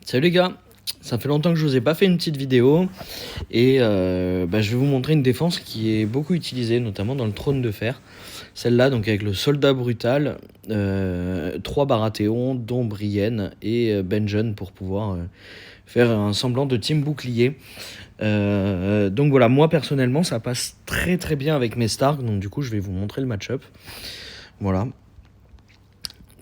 Salut les gars, ça fait longtemps que je vous ai pas fait une petite vidéo et je vais vous montrer une défense qui est beaucoup utilisée, notamment dans le trône de fer. Celle-là, donc avec le soldat brutal, 3 Baratheon, dont Brienne et Benjen pour pouvoir faire un semblant de team bouclier. Donc voilà, moi personnellement, ça passe très très bien avec mes Stark, donc du coup je vais vous montrer le match-up. Voilà.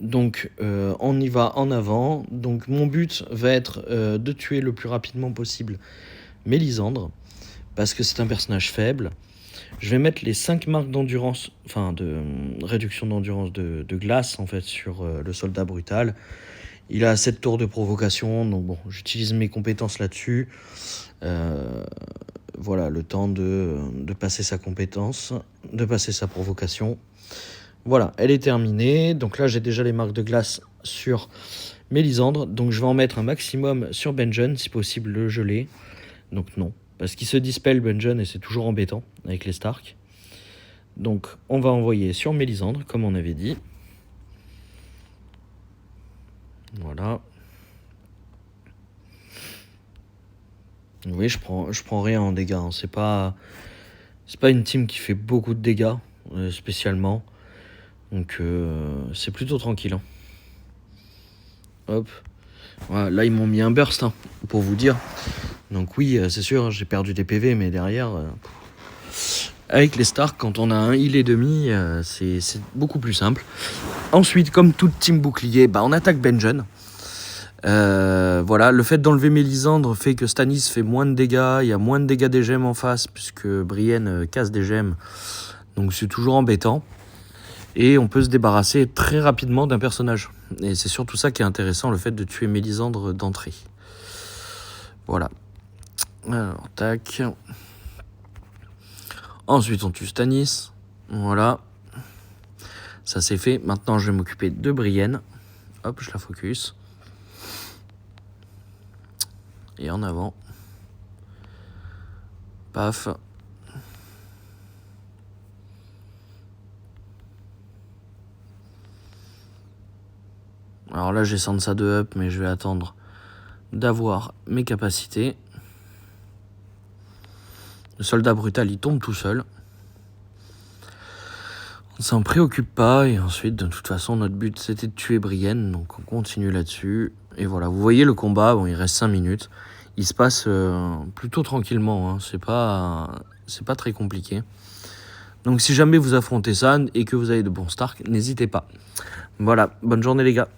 Donc on y va en avant. Donc mon but va être de tuer le plus rapidement possible Mélisandre, parce que c'est un personnage faible. Je vais mettre les 5 marques d'endurance, enfin de réduction d'endurance de glace en fait sur le soldat brutal. Il a 7 tours de provocation, donc bon, j'utilise mes compétences là-dessus. Voilà, le temps de passer sa compétence, de passer sa provocation. Voilà, elle est terminée. Donc là, j'ai déjà les marques de glace sur Mélisandre. Donc je vais en mettre un maximum sur Benjen, si possible le geler. Donc non, parce qu'il se dispelle Benjen et c'est toujours embêtant avec les Stark. Donc on va envoyer sur Mélisandre, comme on avait dit. Voilà. Oui, je prends rien en dégâts. Hein. C'est pas une team qui fait beaucoup de dégâts, spécialement. Donc c'est plutôt tranquille. Hein. Hop. Voilà, là, ils m'ont mis un burst, hein, pour vous dire. Donc oui, c'est sûr, j'ai perdu des PV, mais derrière... avec les Stark, quand on a un heal et demi, c'est beaucoup plus simple. Ensuite, comme toute team bouclier, on attaque Benjen. Voilà, le fait d'enlever Mélisandre fait que Stannis fait moins de dégâts, il y a moins de dégâts des gemmes en face, puisque Brienne casse des gemmes, donc c'est toujours embêtant. Et on peut se débarrasser très rapidement d'un personnage. Et c'est surtout ça qui est intéressant, le fait de tuer Mélisandre d'entrée. Voilà. Alors, tac. Ensuite, on tue Stannis. Voilà. Ça c'est fait. Maintenant, je vais m'occuper de Brienne. Hop, je la focus. Et en avant. Paf. Alors là, j'ai Sansa de up, mais je vais attendre d'avoir mes capacités. Le soldat brutal, il tombe tout seul. On s'en préoccupe pas, et ensuite, de toute façon, notre but, c'était de tuer Brienne, donc on continue là-dessus. Et voilà, vous voyez le combat, bon, il reste 5 minutes. Il se passe plutôt tranquillement, hein. C'est pas très compliqué. Donc si jamais vous affrontez ça, et que vous avez de bons Stark, n'hésitez pas. Voilà, bonne journée les gars.